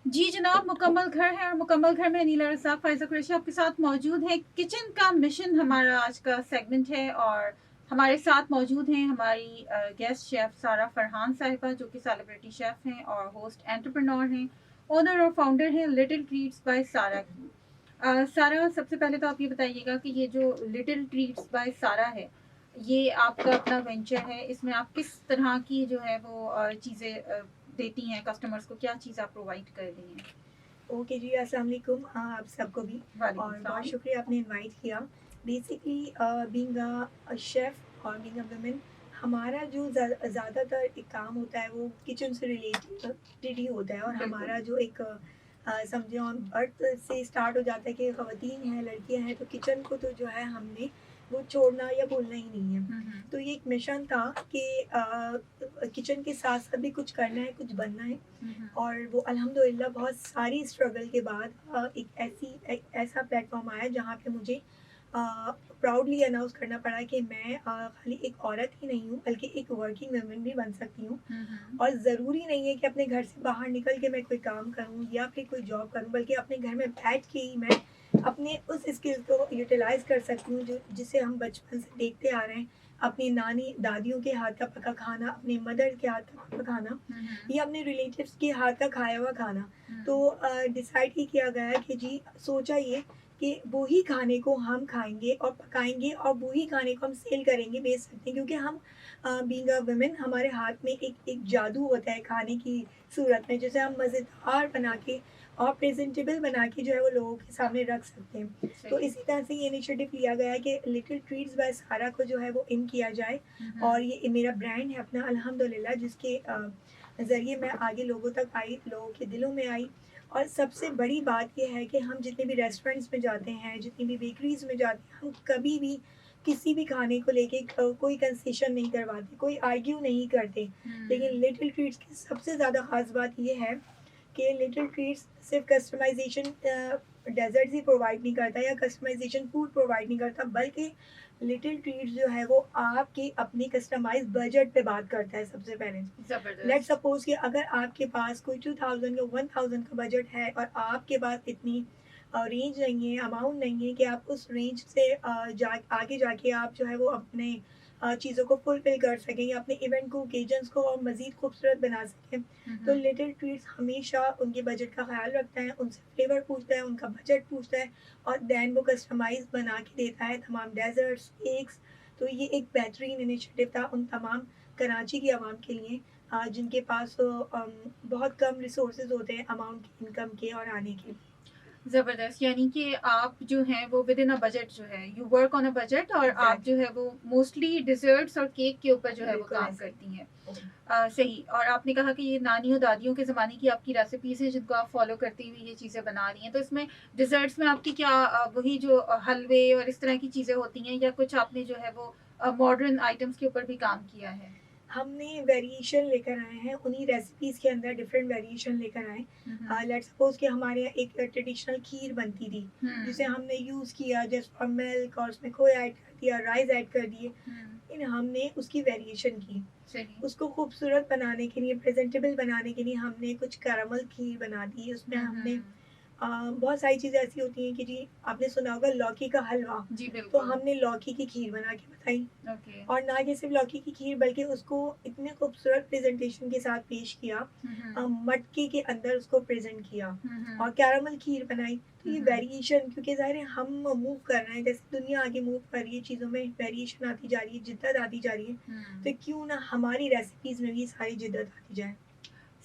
जी जनाब, मुकम्मल घर है और मुकम्मल घर में नीला रसाक फ़ाइज़ा कुरैशी आपके साथ मौजूद है। किचन का मिशन हमारा आज का सेगमेंट है और हमारे साथ मौजूद हैं हमारी गेस्ट शेफ़ सारा फरहान साहिबा, जो कि सेलिब्रिटी शेफ़ हैं और होस्ट एंटरप्रेन्योर हैं, ओनर और फाउंडर हैं लिटिल ट्रीट्स बाय सारा की। सारा, सबसे पहले तो आप ये बताइएगा कि ये जो लिटिल ट्रीट्स बाय सारा है, ये आपका अपना वेंचर है। इसमें आप किस तरह की जो है वो चीज़ें देती हैं कस्टमर्स को, क्या चीज़ आप प्रोवाइड कर रही हैं? ओके जी, अस्सलाम वालेकुम आप सबको भी। वालेकुम और बहुत सलाम। शुक्रिया आपने इनवाइट किया। बेसिकली बीइंग अ शेफ़ और बीइंग अ वुमन, हमारा जो ज़्यादातर एक काम होता है वो किचन से रिलेटेड ही होता है। और बिल्कुल। हमारा जो एक समझे ऑन बर्थ से स्टार्ट हो जाता है कि ख़वातीन हैं, लड़कियां हैं, तो किचन को तो जो है हमने वो छोड़ना या भूलना ही नहीं है। हुँ, हुँ। तो ये एक मिशन था कि किचन के साथ साथ भी कुछ करना है, कुछ बनना है। हुँ, हुँ। और वो अल्हम्दुलिल्लाह बहुत सारी स्ट्रगल के बाद एक ऐसा प्लेटफ़ॉर्म आया जहाँ पे मुझे प्राउडली अनाउंस करना पड़ा कि मैं खाली एक औरत ही नहीं हूँ, बल्कि एक वर्किंग वुमन भी बन सकती हूँ। हुँ, हुँ। और ज़रूरी नहीं है कि अपने घर से बाहर निकल के मैं कोई काम करूँ या फिर कोई जॉब करूँ, बल्कि अपने घर में बैठ के ही मैं अपने उस स्किल्स को यूटिलाइज़ कर सकती हूँ जो जिसे हम बचपन से देखते आ रहे हैं। अपनी नानी दादियों के हाथ का पका खाना, अपने मदर के हाथ का पका खाना हुँ, हुँ। या अपने रिलेटिव्स के हाथ का खाया हुआ खाना। हुँ। तो डिसाइड ही किया गया कि जी, सोचा ये कि वो ही खाने को हम खाएँगे और पकाएँगे और वो ही खाने को हम सेल करेंगे, बेच सकते हैं, क्योंकि हम बीइंग अ वुमेन हमारे हाथ में एक एक जादू होता है खाने की सूरत में, जिसे हम मज़ेदार बना के और प्रेज़ेंटेबल बना के जो है वो लोगों के सामने रख सकते हैं। तो सही। इसी तरह से ये इनिशिएटिव लिया गया है कि लिटिल ट्रीट्स बाय सारा को जो है वो इन किया जाए। हुँ, और हुँ। ये मेरा ब्रांड है अपना, अल्हम्दुलिल्लाह, जिसके ज़रिए मैं आगे लोगों तक आई, लोगों के दिलों में आई। और सबसे बड़ी बात ये है कि हम जितने भी रेस्टोरेंट्स में जाते हैं, जितनी भी बेकरीज़ में जाते हैं, हम कभी भी किसी भी खाने को लेके कोई कंसेशन नहीं करवाते, कोई आर्ग्यू नहीं करते। लेकिन हुँ। लिटिल ट्रीट्स की सबसे ज़्यादा ख़ास बात ये है कि लिटिल ट्रीट्स सिर्फ़ कस्टमाइज़ेशन डेज़र्ट्स ही प्रोवाइड नहीं करता या कस्टमाइज़ेशन फूड प्रोवाइड नहीं करता, बल्कि लिटिल ट्रीट्स जो है वो आपके अपने कस्टमाइज़्ड बजट पे बात करता है सबसे पहले। लेट्स ज़बरदस्त। सपोज़ कि अगर आपके पास कोई 2000 या 1000 का बजट है और आपके पास इतनी रेंज नहीं है, अमाउंट नहीं है कि आप उस रेंज से जा आगे जाके आप जो है वो अपने चीज़ों को फुलफ़िल कर सकें या अपने इवेंट को, ओकेजन्स को और मज़ीद खूबसूरत बना सकें। हुँ, तो हुँ। लिटिल ट्रीट्स हमेशा उनके बजट का ख़्याल रखता है, उनसे फ्लेवर पूछता है, उनका बजट पूछता है और देन वो कस्टमाइज़ बना के देता है तमाम डेज़र्ट्स, केक्स। तो ये एक बेहतरीन इनिशिएटिव था उन तमाम कराची की आवाम के लिए, जिनके पास बहुत कम रिसोर्सेज़ होते हैं अमाउंट के, इनकम के और आने के। ज़बरदस्त, यानी कि आप जो हैं वो विदिन अ बजट जो है, you work on a budget और आप जो एग्ज़ैक्टली, है वो मोस्टली डिज़र्ट्स और केक के ऊपर जो है वो बिल्कुल काम ऐसे ही। करती हैं। ओह! सही। और आपने कहा कि ये नानियों दादियों के ज़माने की आपकी रेसिपीज़ हैं जिनको आप फ़ॉलो करती हुई ये चीज़ें बना रही हैं। तो इसमें डिज़र्ट्स में आपकी क्या वही जो हलवे और इस तरह की चीज़ें होती हैं, या कुछ आपने जो है वो मॉडर्न आइटम्स के ऊपर भी काम किया है? हमने वेरिएशन लेकर आए हैं, उन्हीं रेसिपीज़ के अंदर डिफरेंट वेरिएशन लेकर आए। हुँ, हुँ। लेट्स सपोज़ कि हमारे यहाँ एक ट्रेडिशनल खीर बनती थी, जिसे हुँ। हमने यूज़ किया जस्ट फॉर मिल्क और उसमें खोया ऐड कर दिया, राइस ऐड कर दिए। हुँ। लेकिन हमने उसकी वेरिएशन की। सही। उसको खूबसूरत बनाने के लिए, प्रेज़ेंटेबल बनाने के लिए हमने कुछ कैरामल खीर बना दी। उसमें हुँ, हमने हुँ। बहुत सारी चीज़ें ऐसी होती हैं कि जी, आपने सुना होगा लौकी का हलवा, जी, तो बिल्कुल। हमने लौकी की खीर बना के बताई। ओके। और ना कि सिर्फ़ लौकी की खीर, बल्कि उसको इतने खूबसूरत प्रेज़ेंटेशन के साथ पेश किया, हुँ, हुँ। मटके के अंदर उसको प्रेज़ेंट किया हुँ, और हुँ। कैरामल खीर बनाई। तो हुँ, ये हुँ। वेरिएशन, क्योंकि ज़ाहिर है हम मूव कर रहे हैं, जैसे दुनिया आगे मूव कर रही है, चीज़ों में वेरिएशन आती जा रही है, जिद्दत आती जा रही है, हुँ। तो क्यों ना हमारी रेसिपीज़ में भी सारी जिद्दत आती जाए।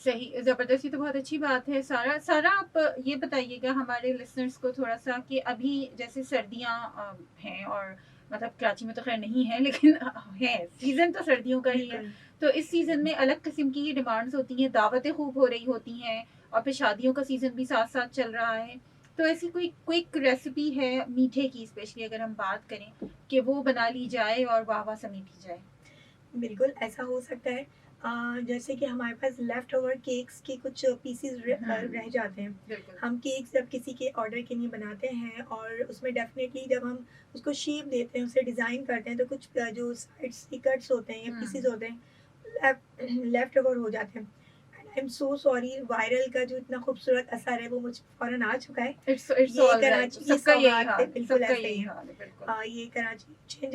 सही, ज़बरदस्त, ये तो बहुत अच्छी बात है। सारा सारा, आप ये बताइएगा हमारे लिसनर्स को थोड़ा-सा कि अभी जैसे सर्दियाँ हैं और मतलब कराची में तो ख़ैर नहीं है लेकिन है, सीज़न तो सर्दियों का ही है। बिल्कुल। तो इस सीज़न में अलग किस्म की ही डिमांड्स होती हैं, दावतें खूब हो रही होती हैं और फिर शादियों का सीज़न भी साथ-साथ चल रहा है। तो ऐसी कोई क्विक रेसिपी है मीठे की, स्पेशली अगर हम बात करें, कि वो बना ली जाए और वाह-वाह समेटी जाए? बिल्कुल, ऐसा हो सकता है। जैसे कि हमारे पास लेफ्ट ओवर केक्स के कुछ पीसेज़ हुँ, रह जाते हैं। बिल्कुल। हम केक्स जब किसी के ऑर्डर के लिए बनाते हैं और उसमें डेफ़िनेटली जब हम उसको शेप देते हैं, उसे डिज़ाइन करते हैं, तो कुछ जो साइड्स के कट्स होते हैं या हुँ। पीसेज़ होते हैं, लेफ्ट लेफ्ट ओवर हो जाते हैं। I am so sorry, viral का जो इतना खूबसूरत असर है वो मुझ पे फ़ौरन आ चुका है। इट्स ये ऑलराइट, कराची की सबका यही सौगात है, हाल, बिल्कुल सबका ऐसा ही यही है। हाल है, बिल्कुल। ये कराची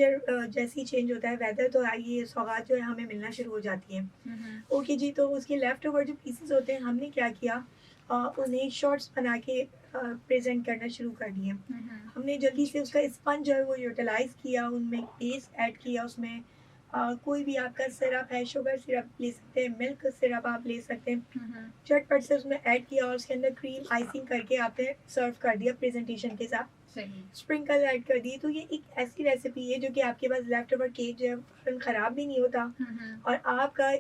जैसे ही चेंज होता है वेदर, तो ये सौगात जो है हमें मिलना शुरू हो जाती है। ओके जी, तो उसके लेफ्ट ओवर जो पीसेस होते हैं हमने क्या किया, उन्हें शॉर्ट्स बना के प्रेजेंट करना शुरू कर दिए। हमने जल्दी से उसका स्पंज जो है वो यूटिलाइज़ किया, उनमें टेस्ट ऐड किया, उसमें कोई भी आपका सिरप है, शुगर सिरप ले सकते हैं, मिल्क सिरप आप ले सकते हैं, झटपट से उसमें ऐड किया और उसके अंदर क्रीम आइसिंग करके आपने सर्व कर दिया प्रेजेंटेशन के साथ, सही। स्प्रिंकल ऐड कर दिए। तो ये एक ऐसी रेसिपी है जो कि आपके पास लेफ्ट ओवर केक जो है फ़ौरन ख़राब भी नहीं होता, और आपका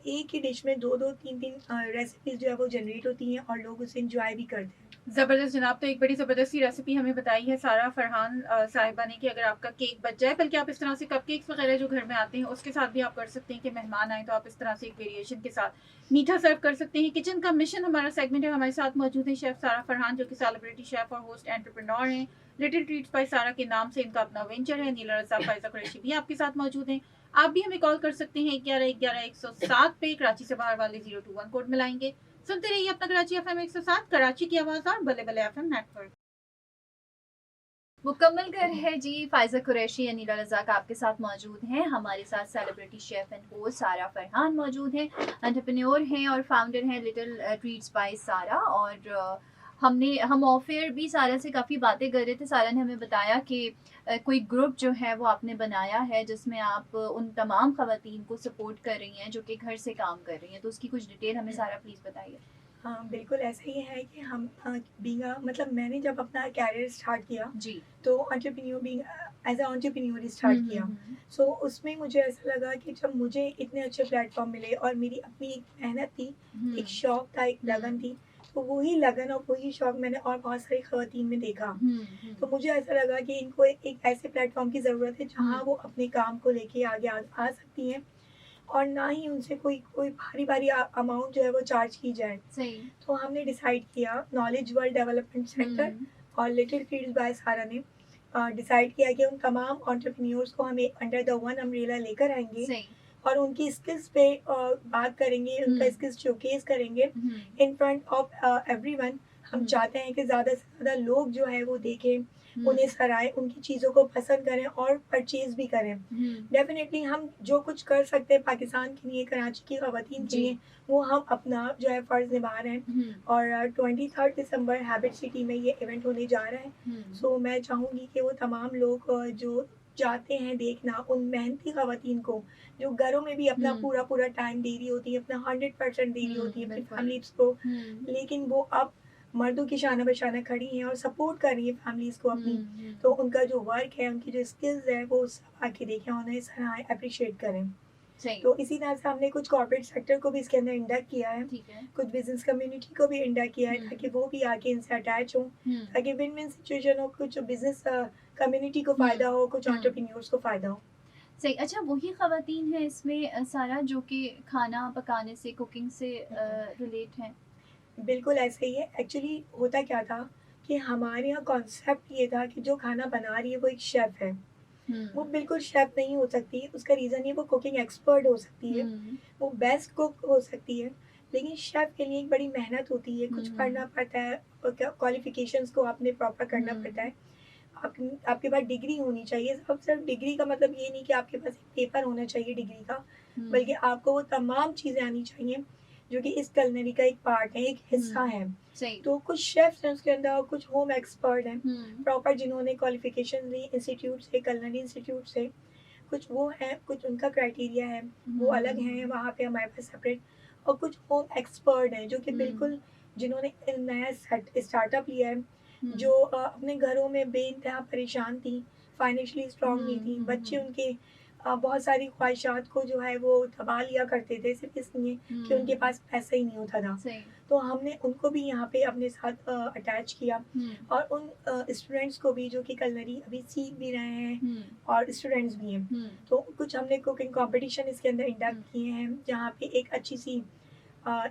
एक ही डिश में 2-2 3-3 रेसिपीज़ जो है वो जनरेट होती हैं और लोग उसे एंजॉय भी करते हैं। ज़बरदस्त जनाब, तो एक बड़ी ज़बरदस्त सी रेसिपी हमें बताई है सारा फरहान साहिबा ने कि अगर आपका केक बच जाए, बल्कि आप इस तरह से कपकेक्स वगैरह जो घर में आते हैं उसके साथ भी आप कर सकते हैं कि मेहमान आए तो आप इस तरह से एक वेरिएशन के साथ मीठा सर्व कर सकते हैं। किचन का मिशन हमारा सेगमेंट है, हमारे साथ मौजूद है शेफ़ सारा फरहान जो कि सेलिब्रिटी शेफ़ और होस्ट एंटरप्रेन्योर हैं। लिटिल ट्रीट्स बाय सारा के नाम से इनका अपना वेंचर है। नीला रज़ा, फ़ायज़ा कुरैशी भी आपके साथ मौजूद हैं। आप भी हमें कॉल कर सकते हैं 11 11 107 पे, कराची से बाहर वाले 021 कोड मिलाएंगे। सुनते रहिए अपना कराची एफएम 107, कराची की आवाज़ और बल्ले बल्ले एफएम नेटवर्क। मुकम्मल घर है जी। फ़ायज़ा कुरैशी या नीला रज़ाक आपके साथ मौजूद हैं। हमारे साथ सेलिब्रिटी शेफ़ एंड होस्ट सारा फरहान मौजूद हैं। एंटरप्रेन्योर हैं और फाउंडर हैं लिटिल ट्रीट्स बाय सारा। और हम ऑफ एयर भी सारा से काफ़ी बातें कर रहे थे। सारा ने हमें बताया कि कोई ग्रुप जो है वो आपने बनाया है जिसमें आप उन तमाम ख़वातीन को सपोर्ट कर रही हैं जो कि घर से काम कर रही हैं। तो उसकी कुछ डिटेल हमें सारा प्लीज़ बताइए। हाँ, बिल्कुल ऐसा ही है कि हम मतलब मैंने जब अपना करियर स्टार्ट किया जी। तो एज अ एंटरप्रेन्योर स्टार्ट किया। सो उसमें मुझे ऐसा लगा कि जब मुझे इतने अच्छे प्लेटफॉर्म मिले और मेरी अपनी एक मेहनत थी, एक शौक था, एक लगन थी, तो वही लगन और वही शौक मैंने और बहुत सारी खवातीन में देखा। तो मुझे ऐसा लगा कि इनको एक ऐसे प्लेटफॉर्म की ज़रूरत है जहाँ वो अपने काम को लेके आगे आ सकती हैं और ना ही उनसे कोई भारी अमाउंट जो है वो चार्ज की जाए। सही। तो हमने डिसाइड किया, नॉलेज वर्ल्ड डेवलपमेंट सेंटर और लिटिल ट्रीट्स बाय सारा ने डिसाइड किया कि उन तमाम एंटरप्रेन्योर्स को हम अंडर द वन अम्ब्रेला लेकर आएंगे सही। और उनकी स्किल्स पे बात करेंगे, उनका स्किल्स शोकेस करेंगे इन फ्रंट ऑफ एवरीवन। हम चाहते हैं कि ज़्यादा से ज़्यादा लोग जो है वो देखें, उन्हें सराहें, उनकी चीज़ों को पसंद करें और परचेज़ भी करें। डेफ़िनेटली हम जो कुछ कर सकते हैं पाकिस्तान के लिए, कराची की ख़वातीन के लिए, वो हम अपना जो है फ़र्ज़ निभा रहे हैं। और 23 दिसंबर हैबिट सिटी में ये इवेंट होने जा रहा है। सो मैं चाहूँगी कि वो तमाम लोग जो चाहते हैं देखना उन मेहनती ख़वातीन को, जो घरों में भी अपना पूरा टाइम दे रही होती है, अपना 100% दे रही होती है अपनी फैमिलीज़ को, लेकिन वो अब मर्दों की शाना बशाना खड़ी हैं और सपोर्ट कर रही है फैमिलीज़ को अपनी। तो उनका जो वर्क है, उनकी जो स्किल्स है, वो सब आके देखें, उन्हें सराहें, एप्रिशिएट करें। तो इसी तरह से हमने कुछ कॉर्पोरेट सेक्टर को भी इसके अंदर इंडक्ट किया है, कुछ बिजनेस कम्युनिटी को भी इंडक्ट किया है ताकि वो भी आके इनसे अटैच हों, ताकि विन विन सिचुएशन हो, कुछ बिजनेस कम्युनिटी को फ़ायदा हो, कुछ एंटरप्रेन्योर्स को फ़ायदा हो। सही। अच्छा, वही ख़वातीन हैं इसमें सारा जो कि खाना पकाने से, कुकिंग से रिलेट हैं? बिल्कुल ऐसा ही है। एक्चुअली होता क्या था कि हमारे यहाँ कॉन्सेप्ट ये था कि जो खाना बना रही है वो एक शेफ़ है। वो बिल्कुल शेफ़ नहीं हो सकती, उसका रीज़न ये वो कुकिंग एक्सपर्ट हो सकती है, वो बेस्ट कुक हो सकती है, लेकिन शेफ़ के लिए एक बड़ी मेहनत होती है, कुछ पढ़ना पड़ता है और क्वालिफ़िकेशंस को आपने प्रॉपर करना पड़ता है। आप आपके पास डिग्री होनी चाहिए। अब सिर्फ डिग्री का मतलब ये नहीं कि आपके पास एक पेपर होना चाहिए डिग्री का, बल्कि आपको वो तमाम चीज़ें आनी चाहिए जो कि इस कलिनरी का एक पार्ट है, एक हिस्सा है। तो कुछ शेफ्स हैं उसके अंदर और कुछ होम एक्सपर्ट हैं, प्रॉपर जिन्होंने क्वालिफिकेशन ली इंस्टीट्यूट से, कलिनरी इंस्टीट्यूट से। कुछ वो हैं, कुछ उनका क्राइटेरिया है, वो अलग हैं, वहाँ पे हमारे पास सेपरेट। और कुछ होम एक्सपर्ट हैं जो कि बिल्कुल जिन्होंने नया स्टार्टअप लिया है, जो अपने घरों में बेइंतहा परेशान थी, फाइनेंशियली स्ट्रॉन्ग नहीं थी, बच्चे उनके बहुत सारी ख्वाहिशात को जो है वो दबा लिया करते थे सिर्फ इसलिए कि उनके पास पैसा ही नहीं होता था। तो हमने उनको भी यहाँ पे अपने साथ अटैच किया और उन स्टूडेंट्स को भी जो कि कलिनरी अभी सीख भी रहे हैं और स्टूडेंट्स भी हैं। तो कुछ हमने कुकिंग कंपटीशन इसके अंदर इंडक्ट किए हैं जहाँ पे एक अच्छी सी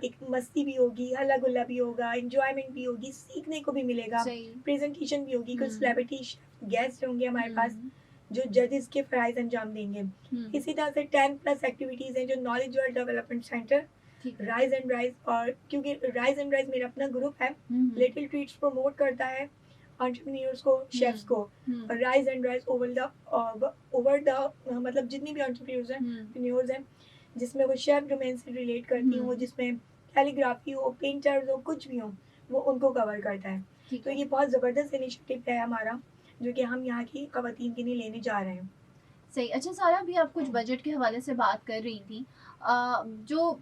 एक मस्ती भी होगी, हल्ला गुल्ला भी होगा, एंजॉयमेंट भी होगी, सीखने को भी मिलेगा, प्रेजेंटेशन भी होगी, कुछ सेलिब्रिटी गेस्ट होंगे हमारे पास जो जजेस के फ़राइज़ अंजाम देंगे। इसी तरह से 10+ एक्टिविटीज़ हैं जो नॉलेज वर्ल्ड डेवलपमेंट सेंटर ठीक है। राइज एंड राइज, और क्योंकि राइज एंड राइज मेरा अपना ग्रुप है, लिटिल ट्रीट्स प्रमोट करता है एंटरप्रेन्योर्स को, शेफ्स को। और rise and rise over the मतलब जितनी भी एंटरप्रेन्योर्स हैं जिसमें वो शेफ डोमेन से रिलेट करती हो, जिसमें कैलीग्राफी हो, पेंटर्स हो, कुछ भी हो, वो उनको कवर करता है। ठीक तो है। ये बहुत ज़बरदस्त इनिशिएटिव है हमारा, जो कि हम यहाँ की ख़वातीन के लिए लेने जा रहे हैं। सही। अच्छा सारा, अभी आप कुछ बजट के हवाले से बात कर रही थी। जो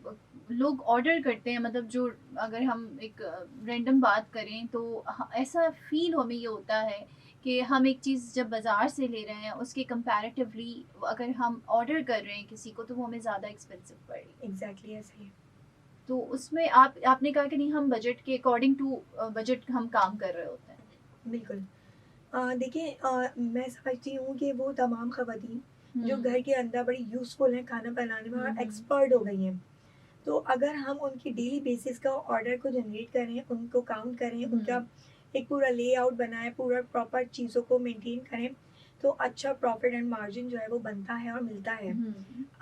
लोग ऑर्डर करते हैं, मतलब जो, अगर हम एक रैंडम बात करें तो ऐसा फील हमें ये होता है कि हम एक चीज़ जब बाज़ार से ले रहे हैं उसके कंपैरेटिवली अगर हम ऑर्डर कर रहे हैं किसी को तो वो हमें ज़्यादा एक्सपेंसिव पड़ रही है। एग्जैक्टली ऐसे ही। तो उसमें आपने कहा कि नहीं, हम बजट के अकॉर्डिंग टू बजट हम काम कर रहे होते हैं। बिल्कुल। देखिए, मैं समझती हूँ कि वो तमाम ख़वातीन जो हम्म, घर के अंदर बड़ी यूज़फुल हैं खाना बनाने में और हम्म, एक्सपर्ट हो गई हैं, तो अगर हम उनकी डेली बेसिस का ऑर्डर को जनरेट करें, उनको काउंट करें, उनका एक पूरा लेआउट बनाएं, पूरा प्रॉपर चीज़ों को मेंटेन करें, तो अच्छा प्रॉफिट एंड मार्जिन जो है वो बनता है और मिलता है।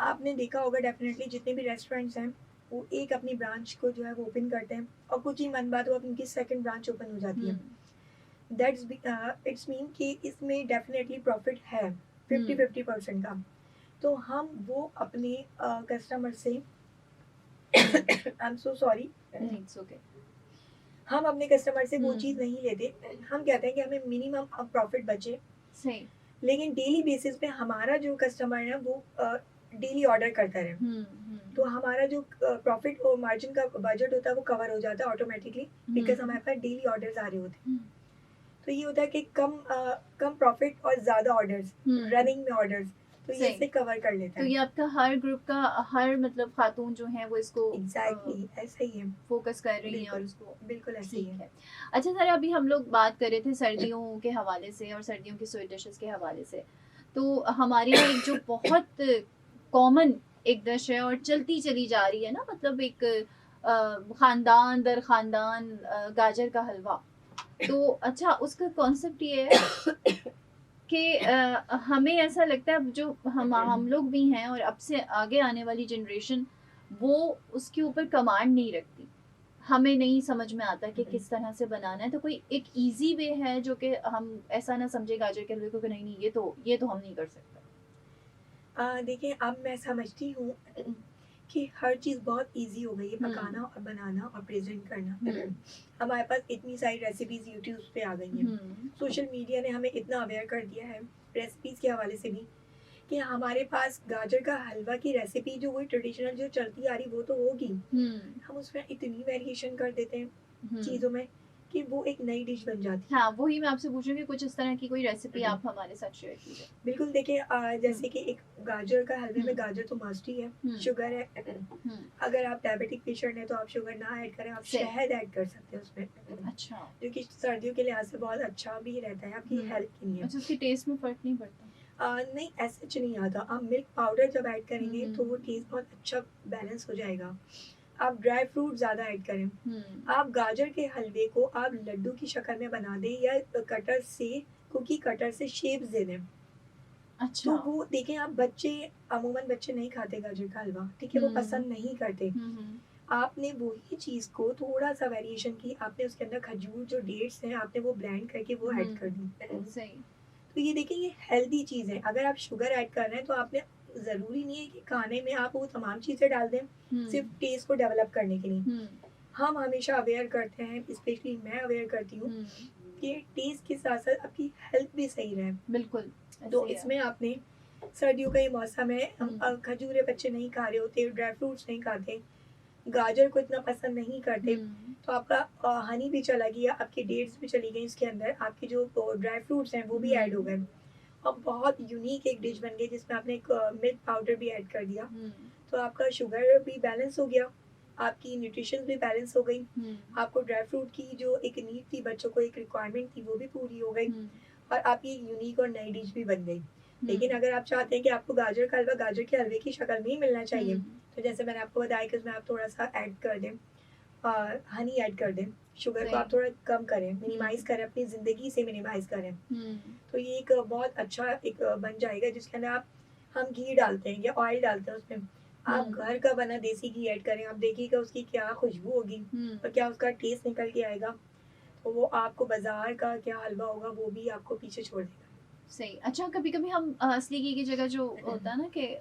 आपने देखा होगा डेफिनेटली, जितने भी रेस्टोरेंट्स हैं वो एक अपनी ब्रांच को जो है वो ओपन करते हैं और कुछ ही मन बाद वो उनकी सेकंड ब्रांच ओपन हो जाती है। दैट्स इट्स मीन कि इसमें डेफिनेटली प्रॉफिट है 50-50% का। तो हम वो अपने कस्टमर से I am so sorry, it's okay. हम अपने कस्टमर से वो चीज़ नहीं लेते। हम कहते हैं कि हमें मिनिमम प्रॉफिट बचे, सही। लेकिन डेली बेसिस पे हमारा जो कस्टमर है वो डेली ऑर्डर करता रहे, तो हमारा जो प्रॉफिट और मार्जिन का बजट होता है वो कवर हो जाता है ऑटोमेटिकली, बिकॉज हमारे पास डेली ऑर्डर्स आ रहे होते हैं। तो ये होता है कि कम प्रॉफिट और ज़्यादा ऑर्डर्स, रनिंग में ऑर्डर्स, तो ये सही। इसे कवर कर लेता तो है। ये आपका हर ग्रुप का हर मतलब खातून जो है वो इसको एग्जैक्टली ऐसा ही है। फोकस कर रही हैं और बिल्कुल उसको। बिल्कुल ऐसे ही ठीक है। है। अच्छा सर, अभी हम लोग बात कर रहे थे सर्दियों के हवाले से और सर्दियों की स्वीट डिशेस के हवाले से। तो हमारे यहाँ एक जो बहुत कॉमन एक डिश है और चलती चली जा रही है ना, मतलब एक खानदान दर खानदान, गाजर का हलवा। तो अच्छा, उसका कॉन्सेप्ट ये है कि हमें ऐसा लगता है जो हम लोग भी हैं और अब से आगे आने वाली जनरेशन वो उसके ऊपर कमांड नहीं रखती। हमें नहीं समझ में आता कि किस तरह से बनाना है। तो कोई एक इजी वे है जो कि हम ऐसा ना समझे गाजर के हलवे को कि नहीं नहीं ये तो हम नहीं कर सकते। देखिए, अब मैं समझती हूँ कि हर चीज़ बहुत इजी हो गई है, पकाना और बनाना और प्रेजेंट करना। हमारे पास इतनी सारी रेसिपीज यूट्यूब पे आ गई हैं, सोशल मीडिया ने हमें इतना अवेयर कर दिया है रेसिपीज़ के हवाले से भी, कि हमारे पास गाजर का हलवा की रेसिपी जो वही ट्रेडिशनल जो चलती आ रही वो तो होगी, हम उसमें इतनी वेरिएशन कर देते हैं चीज़ों में कि वो एक नई डिश बन जाती है। हाँ, वही मैं आपसे पूछ रही हूँ कि कुछ इस तरह की कोई रेसिपी आप हमारे साथ शेयर कीजिए। बिल्कुल। देखिए, जैसे कि एक गाजर का हलवे में गाजर तो मस्ट ही है, शुगर है, अगर आप डायबिटिक पेशेंट हैं तो आप शुगर ना ऐड करें, आप शहद ऐड कर सकते हैं उसमें। अच्छा। जो कि सर्दियों के लिहाज से बहुत अच्छा भी रहता है आपकी हेल्थ के लिए। अच्छा, उसके टेस्ट में फर्क नहीं पड़ता? नहीं, ऐसे कुछ नहीं आता। आप मिल्क पाउडर जब ऐड करेंगे तो वो टेस्ट बहुत अच्छा बैलेंस हो जाएगा। आप ड्राई फ्रूट ज़्यादा ऐड करें। आप गाजर के हलवे को आप लड्डू की शक्ल में बना दें या कटर से, कुकी कटर से शेप्स दे दें। अच्छा। तो वो देखें, आप बच्चे, अमूमन बच्चे नहीं खाते गाजर का हलवा, ठीक है, वो पसंद नहीं करते। आपने वही चीज़ को थोड़ा सा वेरिएशन की, आपने उसके अंदर खजूर जो डेट्स हैं आपने वो ब्लेंड करके वो ऐड कर दी। सही। तो ये देखिए, ये हेल्दी चीज़ है। अगर आप शुगर ऐड कर रहे हैं तो आपने, ज़रूरी नहीं है कि खाने में आप वो तमाम चीज़ें डाल दें सिर्फ टेस्ट को डेवलप करने के लिए। हम हमेशा अवेयर करते हैं, स्पेशली मैं अवेयर करती हूँ कि टेस्ट के साथ साथ आपकी हेल्थ भी सही रहे। बिल्कुल। तो इसमें आपने, सर्दियों का ये मौसम है, हम खजूरें बच्चे नहीं खा रहे होते, ड्राई फ्रूट्स नहीं खाते, गाजर को इतना पसंद नहीं करते, तो आपका हनी भी चला गया, आपकी डेट्स भी चली गई इसके अंदर, आपके जो ड्राई फ्रूट्स हैं वो भी ऐड हो गए और बहुत यूनिक एक डिश बन गई जिसमें आपने एक मिल्क पाउडर भी ऐड कर दिया। तो आपका शुगर भी बैलेंस हो गया, आपकी न्यूट्रिशन भी बैलेंस हो गई, आपको ड्राई फ्रूट की जो एक नीड थी, बच्चों को एक रिक्वायरमेंट थी, वो भी पूरी हो गई और आपकी एक यूनिक और नई डिश भी बन गई। लेकिन अगर आप चाहते हैं कि आपको गाजर का हलवा गाजर के हलवे की शक्ल में ही मिलना चाहिए, तो जैसे मैंने आपको बताया कि उसमें आप थोड़ा सा ऐड कर दें, हनी ऐड कर दें, शुगर को आप थोड़ा कम करें, मिनिमाइज करें, अपनी ज़िंदगी से मिनिमाइज करें, तो ये एक बहुत अच्छा एक बन जाएगा जिसके अंदर आप, हम घी डालते हैं या ऑयल डालते हैं उसमें, आप घर का बना देसी घी ऐड करें, आप देखिएगा उसकी क्या खुशबू होगी और क्या उसका टेस्ट निकल के आएगा। तो वो आपको बाज़ार का क्या हलवा होगा वो भी आपको पीछे छोड़ देगा। सही। अच्छा, कभी-कभी हम असली घी की जगह जो होता है ना कि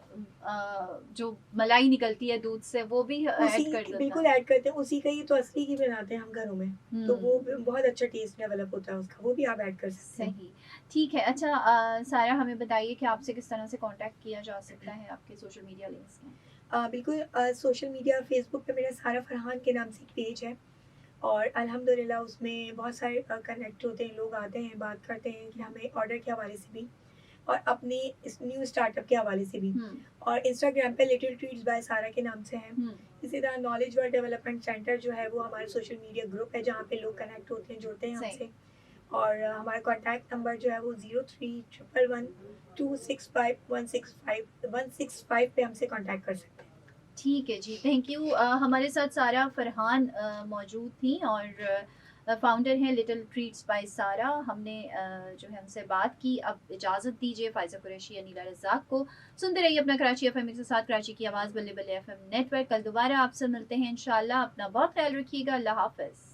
जो मलाई निकलती है दूध से वो भी उसी ऐड कर देते बिल्कुल हैं। ऐड करते हैं, उसी का ही तो असली घी बनाते हैं हम घरों में। तो वो हुँ। बहुत अच्छा टेस्ट डेवलप होता है उसका, वो भी आप ऐड कर सकते हैं। सही। ठीक है। अच्छा, सारा हमें बताइए कि आपसे किस तरह से कॉन्टैक्ट किया जा सकता है? आपके सोशल मीडिया लिंक्स क्या हैं? बिल्कुल सोशल मीडिया फ़ेसबुक पे मेरा सारा फ़रहान के नाम से एक पेज है और अल्हम्दुलिल्लाह उसमें बहुत सारे कनेक्ट होते हैं, लोग आते हैं, बात करते हैं कि हमें ऑर्डर के हवाले से भी और अपने इस न्यू स्टार्टअप के हवाले से भी। हुँ, और इंस्टाग्राम पे लिटिल ट्रीट्स बाय सारा के नाम से है। हुँ। इसी तरह नॉलेज वर्ल्ड डेवलपमेंट सेंटर जो है वो हमारा सोशल मीडिया ग्रुप है जहाँ पे लोग कनेक्ट होते हैं, जुड़ते हैं सही। हमसे। और हमारा कॉन्टैक्ट नंबर जो है वो 0311265165 पे हमसे कॉन्टैक्ट कर सकते हैं। ठीक है जी, थैंक यू। हमारे साथ सारा फरहान मौजूद थी और फाउंडर हैं लिटिल ट्रीट्स बाय सारा। हमने जो है उनसे बात की। अब इजाज़त दीजिए फ़ाइज़ा कुरैशी, अनीला रज़ाक को। सुनते रहिए अपना कराची एफ़एम 107 कराची की आवाज़, बल्ले बल्ले एफ़एम नेटवर्क। कल दोबारा आपसे मिलते हैं इंशाअल्लाह। अपना बहुत ख़्याल रखिएगा। अल्लाह हाफ़िज़।